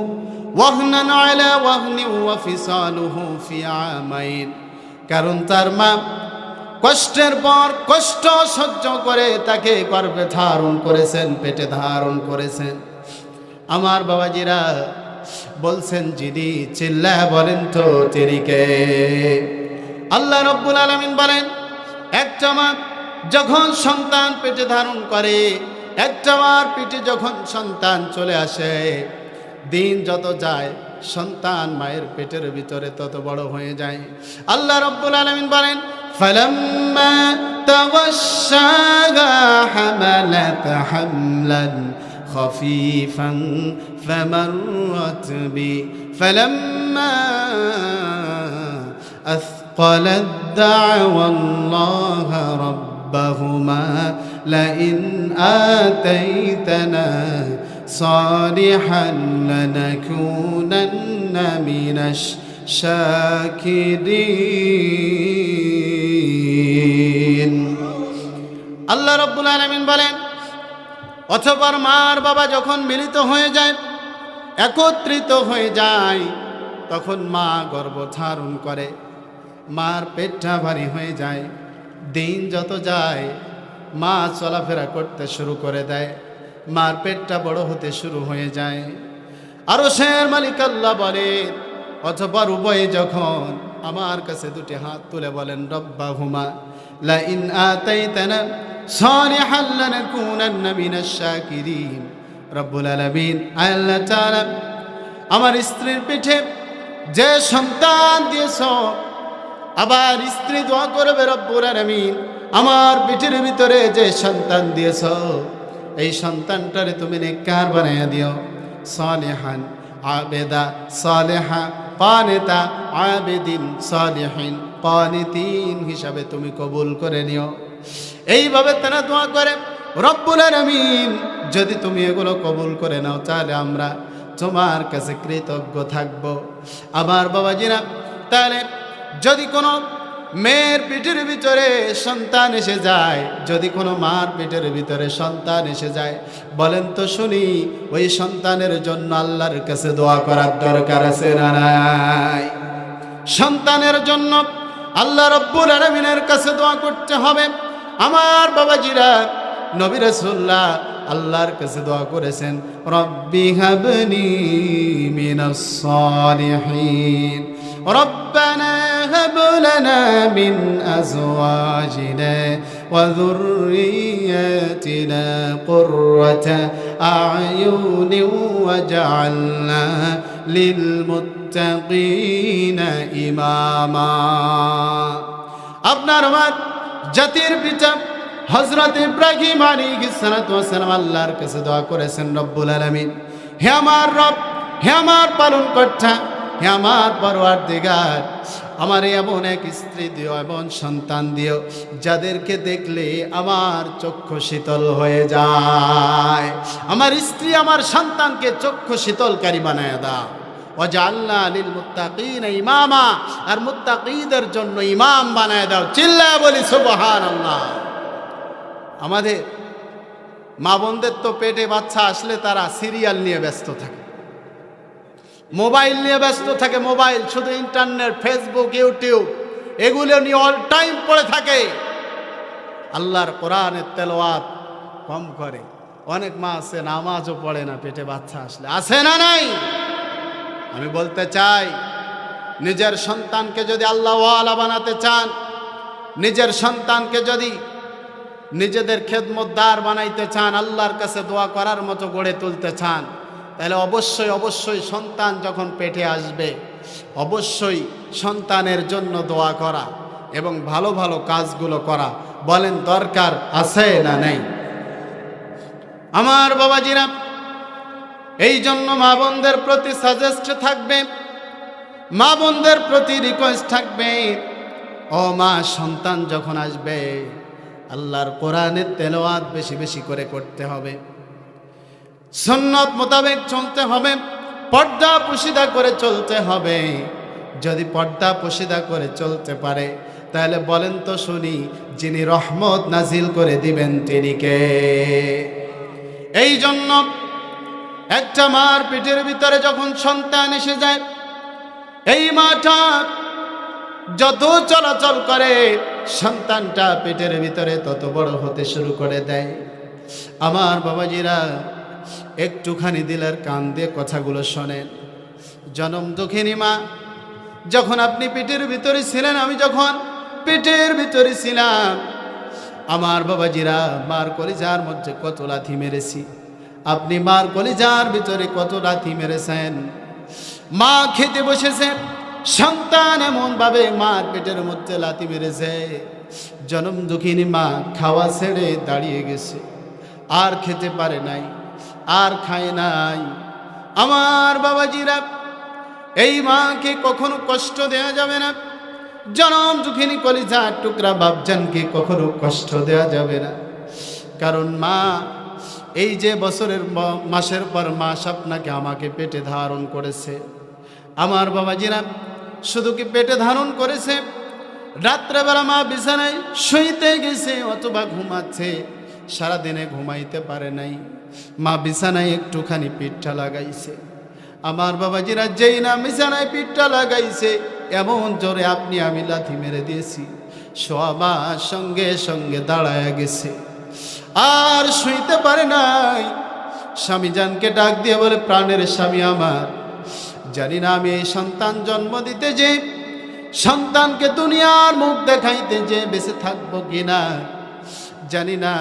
ওয়াহনান আলা ওয়াহনি ওয়া ফিসালুহু ফি আমাইন, কারণ তার মা কষ্টের পর কষ্ট সহ্য করে তাকে গর্ভে ধারণ করেছেন, পেটে ধারণ করেছেন। আমার বাবাজিরা বলছেন যিনি, চিল্লায় বলেন তো তিনি কে? আল্লাহ রাব্বুল আলামিন বলেন একটা মা যখন সন্তান পেটে ধারণ করে, একটা মার পেটে যখন সন্তান চলে আসে, দিন যত যায় সন্তান মায়ের পেটের ভিতরে তত বড় হয়ে যায়। আল্লাহ রাব্বুল আলামিন বলেন ফালাম্মা তাওয়াশশাহা হামালাত হামলান খাফীফান ফামাররাত বি ফালাম্মা أثقلت دعوى الله ربهما لئن آتيتنا صالحا لنكونن من الشاكرين আল্লাহ রাব্বুল আলামিন বলেন, অতঃপর মার বাবা যখন মিলিত হয়ে যায়, একত্রিত হয়ে যায়, তখন মা গর্ভধারণ করে, মার পেটটা ভারী হয়ে যায়। দিন যত যায় মা চলাফেরা করতে শুরু করে দেয়, মার পেটটা বড় হতে শুরু হয়ে যায়। আরশের মালিক আল্লাহ বলেন, অতঃপর উভয়ে যখন আমার কাছে দুটি হাত তুলে বলেন, রব্বাহুমা লা ইন আতাইতানা সালিহান লানাকুনান্না মিনাশ শাকিরিন। রব্বুল আলামিন আল্লাহ তাআলা আমার স্ত্রীর পিঠে যে সন্তান দিয়েছ, আবার স্ত্রী দোয়া করবে, রব্বুল আলামিন আমার পিঠের ভিতরে যে সন্তান দিয়েছ, এই সন্তানটারে তুমি নেককার বানাইয়া দিও, সালিহান আবেদা সালেহা কানিতা আবেদিন সালিহিন কানিতিন হিসাবে তুমি কবুল করে নিও। এইভাবে তারা দোয়া করে। রব্বুল আলামিন যদি তুমি এগুলো কবুল করে নাও, তাহলে আমরা তোমার কাছে কৃতজ্ঞ থাকব। আমার বাবাজিরা, তাহলে যদি কোনো মেয়ের পেটের ভিতরে সন্তান এসে যায়, যদি কোনো মার পেটের ভিতরে সন্তান এসে যায়, বলেন তো শুনি, ওই সন্তানের জন্য আল্লাহর কাছে দোয়া করার দরকার আছে না নাই? সন্তানের জন্য আল্লাহ রাব্বুল আলামিনের কাছে দোয়া করতে হবে। আমার বাবাজিরা, নবী রাসূলুল্লাহ আল্লাহর কাছে দোয়া করেছেন, রব্বি হাবনি মিনাস সালিহিন, রব্বানা হাব লানা মিন আজওয়াজিনা ওয়া যুররিয়াতিনা কুররাতা আ'য়ুন ওয়াজআলনা লিল মুত্তাকিনা ইমামা। আপনার আমার জাতির পিতা হযরত ইব্রাহিম আলাইহিস সালাতু ওয়াস সালাম আল্লাহর কাছে দোয়া করেছেন, রব্বুল আলামিন, হে আমার রব, হে আমার পালনকর্তা, হে আমার পরওয়ারদিগার, আমার এমন এক স্ত্রী দিও, এমন সন্তান দিও, যাদেরকে দেখলে আমার চক্ষু শীতল হয়ে যায়। আমার স্ত্রী, আমার সন্তানকে চক্ষু শীতলকারী বানায় দাও। ওয়াজআলনা লিল মুত্তাকিনা ইমামা, আর মুত্তাকিদের জন্য ইমাম বানায় দাও। চিল্লায় বলি সুবহানাল্লাহ। আমাদের মা বোনদের তো পেটে বাচ্চা আসলে তারা সিরিয়াল নিয়ে ব্যস্ত থাকে, মোবাইল নিয়ে ব্যস্ত থাকে। মোবাইল, শুধু ইন্টারনেট, ফেসবুক, ইউটিউব, এগুলো নিয়ে অল টাইম পড়ে থাকে। আল্লাহর কোরআনের তেলাওয়াত কম করে। অনেক মা আছে নামাজও পড়ে না পেটে বাচ্চা আসলে, আছে না নাই? আমি বলতে চাই, নিজের সন্তানকে যদি আল্লাহওয়ালা বানাতে চান, নিজের সন্তানকে যদি নিজেদের খেদমতদার বানাইতে চান, আল্লাহর কাছে দোয়া করার মতো গড়ে তুলতে চান, তাহলে অবশ্যই অবশ্যই সন্তান যখন পেটে আসবে, অবশ্যই সন্তানের জন্য দোয়া করা এবং ভালো ভালো কাজগুলো করা, বলেন দরকার আছে না নেই? আমার বাবাজিরা, এই জন্য মা বোনদের প্রতি সাজেস্ট থাকবে, মা বোনদের প্রতি রিকোয়েস্ট থাকবে, ও মা, সন্তান যখন আসবে আল্লাহর কোরআনের তেলাওয়াত বেশি বেশি করে করতে হবে, সুন্নাত মোতাবেক চলতে হবে, পর্দা পুশিদা করে চলতে হবে। যদি পর্দা পুশিদা করে চলতে পারে, তাহলে বলেন তো শুনি, যিনি রহমত নাজিল করে দিবেন তিনি কে? এই জন্য একটা মার পেটের ভিতরে যখন সন্তান এসে যায়, এই মাটা যত চলাচল করে, সন্তানটা পেটের ভিতরে তত বড় হতে শুরু করে দেয়। আমার বাবাজিরা, একটুখানি দিলের কান দিয়ে কথাগুলো শোনেন। জনম দুঃখিনী মা, যখন আপনি পেটের ভিতরে ছিলেন, আমি যখন পেটের ভিতরে ছিলাম, আমার বাবাজিরা, মার কলিজার মধ্যে কত লাথি মেরেছি। আপনি মার কলিজার ভিতরে কত লাথি মেরেছেন। মা খেতে বসেছে, সন্তান এমন ভাবে মার পেটের মধ্যে লাথি মেরেছে, জনম দুঃখিনী মা খাওয়া ছেড়ে দাঁড়িয়ে গেছে, আর খেতে পারে নাই, আর খায় নাই। আমার বাবাজিরা, এই মাকে কখনো কষ্ট দেওয়া যাবে না। জনম দুঃখিনী কলিজার টুকরা বাপজানকে কখনো কষ্ট দেওয়া যাবে না। কারণ মা এই যে বছরের মাসের পর মাস আপনাকে আমাকে পেটে ধারণ করেছে, আমার বাবাজিরা শুধু কি পেটে ধারণ করেছে, রাত্রেবেলা মা বিছানায় শুইতে গেছে অথবা ঘুমাচ্ছে, সারাদিনে ঘুমাইতে পারে নাই, মা বিছানায় একটুখানি পিঠটা লাগাইছে। আমার বাবাজিরা যেই না বিছানায় পিঠটা লাগাইছে, এমন জোরে আপনি আমি লাথি মেরে দিয়েছি, সবার সঙ্গে সঙ্গে দাঁড়ায় গেছে, আর শুইতে পারে নাই। স্বামী জানকে ডাক দিয়ে বলে, প্রাণের স্বামী আমার, জানি না আমি এই সন্তান জন্ম দিতে যে, সন্তানকে দুনিয়ার মুখ দেখাইতে যে বেঁচে থাকবো কিনা, জানি না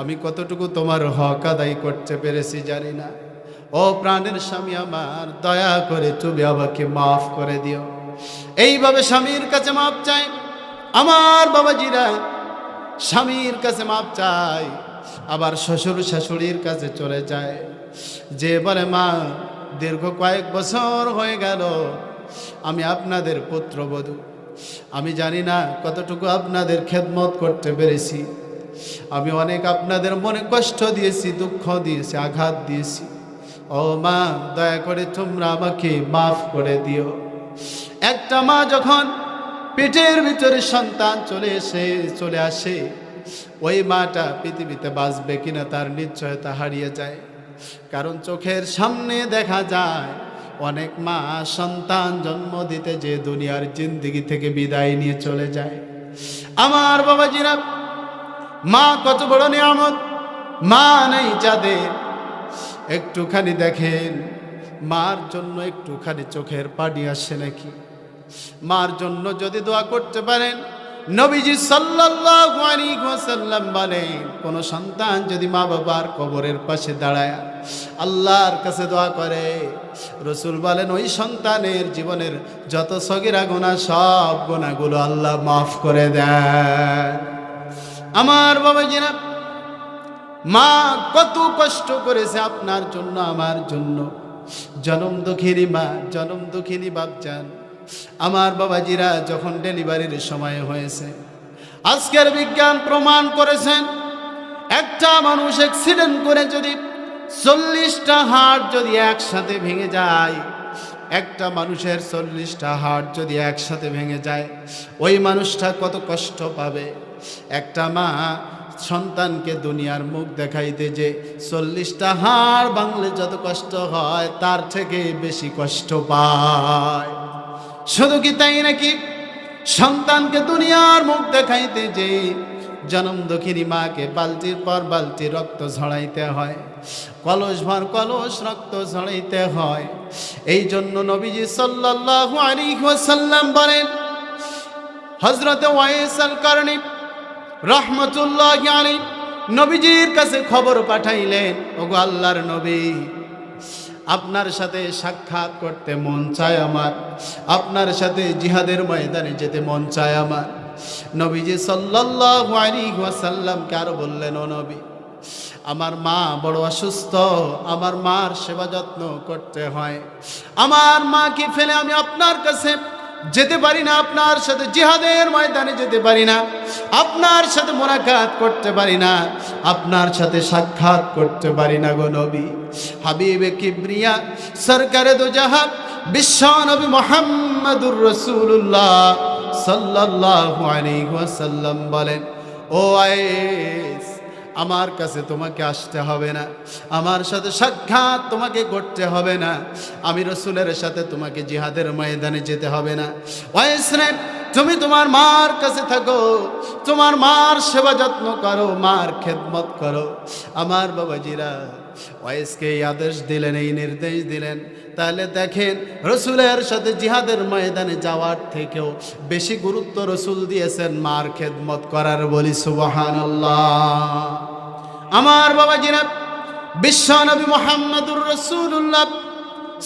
আমি কতটুকু তোমার হক আদায় করতে পেরেছি জানি না। ও প্রাণের স্বামী আমার, দয়া করে তুমি আমাকে মাফ করে দিও। এইভাবে স্বামীর কাছে মাপ চাই। আমার বাবাজিরা স্বামীর কাছে মাপ চাই, আবার শ্বশুর শাশুড়ির কাছে চলে যায়, যে বলে মা দীর্ঘ কয়েক বছর হয়ে গেল আমি আপনাদের পুত্রবধূ, আমি জানি না কতটুকু আপনাদের খেদমত করতে পেরেছি, আমি অনেক আপনাদের মনে কষ্ট দিয়েছি, দুঃখ দিয়েছি, আঘাত দিয়েছি। ও মা, দয়া করে তোমরা আমাকে মাফ করে দিও। একটা মা যখন পেটের ভিতরে সন্তান চলে আসে, ওই মাটা পৃথিবীতে বাঁচবে কিনা তার নিশ্চয়তা হারিয়ে যায়। কারণ চোখের সামনে দেখা যায় অনেক মা সন্তান জন্ম দিতে যে দুনিয়ার জিন্দেগি থেকে বিদায় নিয়ে চলে যায়। আমার বাবাজিরা, মা কত বড় নিয়ামত, মা নেই যাদের, একটুখানি দেখেন মার জন্য একটুখানি চোখের পানি আসে নাকি? মার জন্য যদি দোয়া করতে পারেন, নবীজি সাল্লাল্লাহু আলাইহি ওয়াসাল্লাম বলেন, কোন সন্তান যদি মা বাবার কবরের পাশে দাঁড়ায় আল্লাহর কাছে দোয়া করে, রাসূল বলেন ওই সন্তানের জীবনের যত সগীরা গুনাহ সব গুনাহগুলো আল্লাহ মাফ করে দেন। আমার বাবাজিরা, মা কত কষ্ট করেছে আপনার জন্য, আমার জন্য। জনম দুঃখিনী মা, জনম দুঃখিনী বাপজান। আমার বাবাজিরা যখন ডেলিভারির সময় হয়েছে, আজকের বিজ্ঞান প্রমাণ করেছেন একটা মানুষ অ্যাক্সিডেন্ট করে যদি 40টা হাড় যদি একসাথে ভেঙে যায়, একটা মানুষের 40টা হাড় যদি একসাথে ভেঙে যায়, ওই মানুষটা কত কষ্ট পাবে। একটা মা সন্তানকে দুনিয়ার মুখ দেখাইতে যে 40টা হাড় ভাঙলে যত কষ্ট হয়, তার থেকে বেশি কষ্ট পায়। শুধু কি তাই নাকি? সন্তানকে দুনিয়ার মুখ দেখাইতে যে জনম দুঃখিনী মাকে বালতির পর বালতি রক্ত ঝরাইতে হয়, কলস ভর কলস রক্ত ঝরাইতে হয়। এই জন্য নবীজি সাল্লাল্লাহু আলাইহি ওয়াসাল্লাম বলেন, হযরত ওয়াইস আল কারনী রহমতুল্লাহি আলাইহি নবীজির কাছে খবর পাঠাইলেন, ওগো আল্লাহর নবী, আপনার সাথে সাক্ষাৎ করতে মন চায় আমার, আপনার সাথে জিহাদের ময়দানে যেতে মন চায় আমার। নবীজি সাল্লাল্লাহু আলাইহি ওয়াসাল্লামকে আরো বললেন, ও নবী, আমার মা বড় অসুস্থ, আমার মার সেবা যত্ন করতে হয়, আমার মাকে ফেলে আমি আপনার কাছে যেতে পারি না, আপনার সাথে জিহাদের ময়দানে যেতে পারি না, আপনার সাথে মোলাকাত করতে পারি না, আপনার সাথে সাক্ষাৎ করতে পারি না গো নবী। হাবিবে কিবরিয়া সরকারে দো জাহান বিশ্ব নবী মুহাম্মদুর রাসূলুল্লাহ সাল্লাল্লাহু আলাইহি ওয়াসাল্লাম বলেন, ও আয়েস, আমার কাছে তোমাকে আসতে হবে না, আমার সাথে সাক্ষাৎ তোমাকে করতে হবে না, আমি রাসূলের সাথে তোমাকে জিহাদের ময়দানে যেতে হবে না। ওয়াইস রে, তুমি তোমার মার কাছে থাকো, তোমার মার সেবা যত্ন করো, মার খেদমত করো। আমার বাবাজিরা ওয়াইসকে এই আদেশ দিলেন, এই নির্দেশ দিলেন। তাহলে দেখেন, রসুলের সাথে জিহাদের ময়দানে যাওয়ার থেকেও বেশি গুরুত্ব রসুল দিয়েছেন মার খেদমত করার। বলি সুবহানাল্লাহ। আমার বাবাজিরা, বিশ্ব নবী মুহাম্মদুর রাসূলুল্লাহ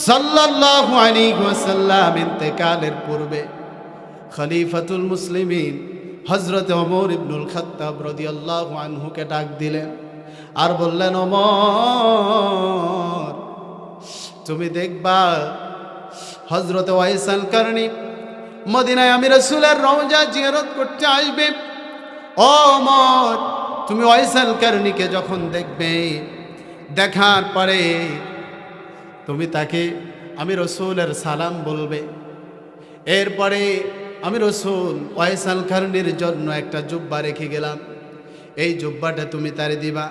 সাল্লাল্লাহু আলাইহি ওয়াসাল্লাম ইন্তেকালের পূর্বে খলিফাতুল মুসলিমিন হযরত ওমর ইবনুল খাত্তাব রাদিয়াল্লাহু আনহুকে ডাক দিলেন আর বললেন, ওমর, তুমি দেখবা হযরত ওয়াইস আল কারনী মদিনায় আমি রাসূলের রওজা জিয়ারত করতে আসবে। ও ওমর, তুমি ওয়াইসাল কারনীকে যখন দেখবে, দেখার পরে তুমি তাকে আমি রসুলের সালাম বলবে। এরপরে আমি রসুল ওয়াইসাল কারনীর জন্য একটা জুব্বা রেখে গেলাম, এই জুব্বাটা তুমি তারে দিবা।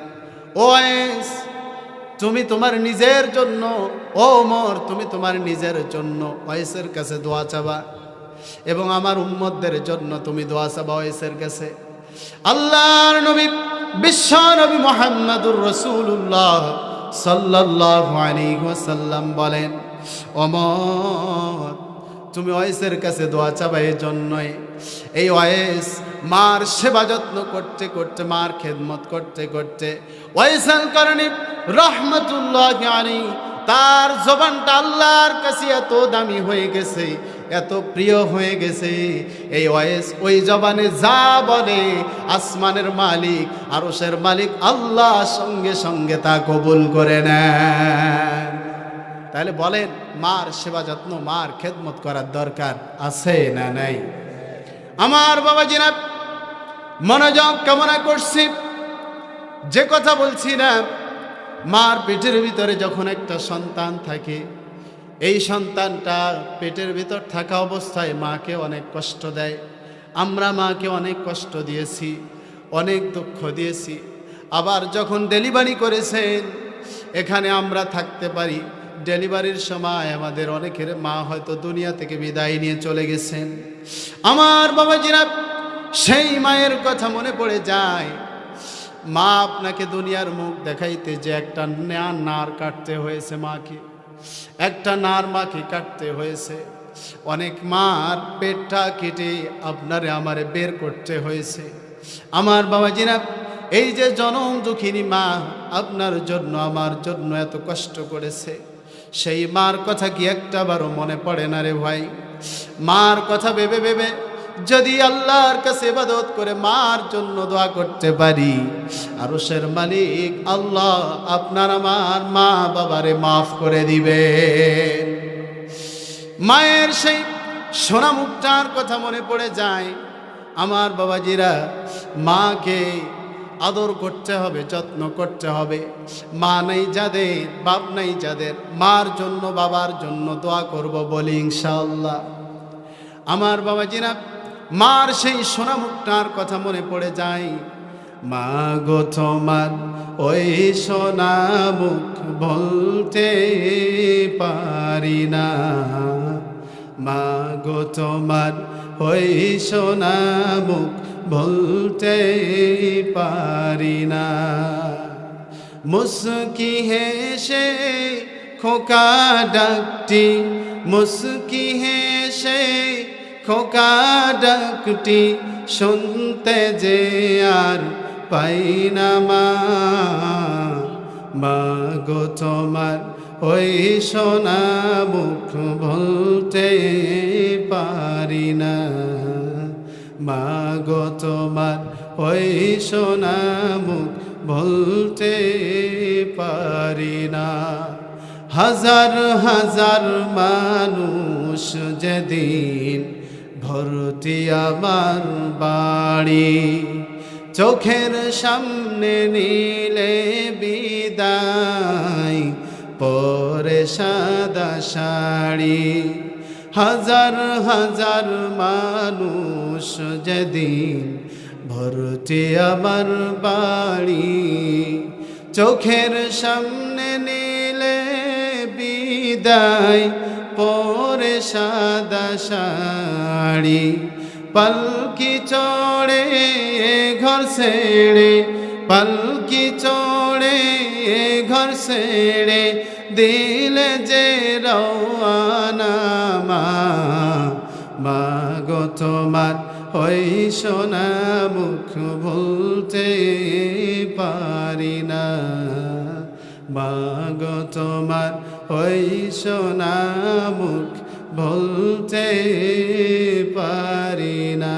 ও ওয়াইস, তুমি তোমার নিজের জন্য, ও ওমর তুমি তোমার নিজের জন্য ওয়াইসের কাছে দোয়া চাবা, এবং আমার উম্মতদের জন্য তুমি দোয়া চাবা ওয়াইসের কাছে। আল্লাহর নবী বিশ্ব নবী মুহাম্মদুর রাসূলুল্লাহ সাল্লাল্লাহু আলাইহি ওয়াসাল্লাম বলেন, ওমর তুমি ওয়াইসের কাছে দোয়া চাবা এই জন্যই, এই ওয়াইস মার সেবা যত্ন করতে করতে, মার খেদমত করতে করতে ওয়াইসাল কারনী রাহমাতুল্লাহি আলাইহি তার জবানটা আল্লাহর কাছে এত দামি হয়ে গেছে, এত প্রিয় হয়ে গেছে, এই ওয়াইস ওই জবানে যা বলে আসমানের মালিক আরশের মালিক আল্লাহ সঙ্গে সঙ্গে তা কবুল করে নেন। তাহলে বলেন, মার সেবা যত্ন, মার খেদমত করার দরকার আছে না নাই? আমার বাবাজিরা মনোযোগ কামনা করছি, যে কথা বলছি না, মার পেটের ভিতরে যখন একটা সন্তান থাকে, এই সন্তানটা পেটের ভিতর থাকা অবস্থায় মাকে অনেক কষ্ট দেয়। আমরা মাকে অনেক কষ্ট দিয়েছি, অনেক দুঃখ দিয়েছি। আবার যখন ডেলিভারি করেছেন, এখানে আমরা থাকতে পারি, ডেলিভারির সময় আমাদের অনেকের মা হয়তো দুনিয়া থেকে বিদায় নিয়ে চলে গেছেন। আমার বাবাজিরা সেই মায়ের কথা মনে পড়ে যায়। মা আপনাকে দুনিয়ার মুখ দেখাইতে যে একটা নার কাটতে হয়েছে, মাকে একটা নার মাকে কাটতে হয়েছে, অনেক মার পেটটা কেটে আপনারে আমারে বের করতে হয়েছে। আমার বাবাজিরা এই যে জনম দুঃখিনী মা আপনার জন্য আমার জন্য এত কষ্ট করেছে, সেই মার কথা কি একটাবারও মনে পড়ে না রে ভাই? মার কথা ভেবে ভেবে যদি আল্লাহর কাছে ইবাদত করে মার জন্য দোয়া করতে পারি, আরশের মালিক আল্লাহ আপনার আমার মা বাবারে মাফ করে দিবে। মায়ের সেই সোনা মুখটার কথা মনে পড়ে যায়। আমার বাবাজিরা মাকে আদর করতে হবে, যত্ন করতে হবে। মা নাই যাদের, বাপ নাই যাদের, মার জন্য বাবার জন্য দোয়া করব বলি ইনশাআল্লাহ। আমার বাবাজিরা মার সেই সোনা মুখটার কথা মনে পড়ে যায়। মা গো তোমার ওই সোনা মুখ বলতে পারি না, মা গো তোমার ওই সোনা মুখ বলতে পারি না। মুস্কি হেসে খোকা ডাকটি, মুস্কি হেসে খোকা ডাকটি শুনতে যে আর পাই না মা, মা গো তোমার ওই সোনা মুখ বলতে পারি না, মা গো তোমার ওই সোনা মুখ বলতে পারি না। হাজার হাজার মানুষ যেদিন ভর্তি আমার বাড়ি, চোখের সামনে নিলে বিদায় পরে সাদা শাড়ি। হাজার হাজার মানুষ যেদিন ভর্তি আমার বাড়ি, চোখের সামনে নিলে বিদায় পরে সাদা শাড়ি। পালকি চড়ে ঘর ছেড়ে, পালকি চড়ে ঘর ছেড়ে দিলে যে রওয়ানা মা, মা গো তোমার ওই সোনা মুখ ভুলতে পারি না, মা গো তোমার ওই সোনা মুখ ভুলতে পারি না।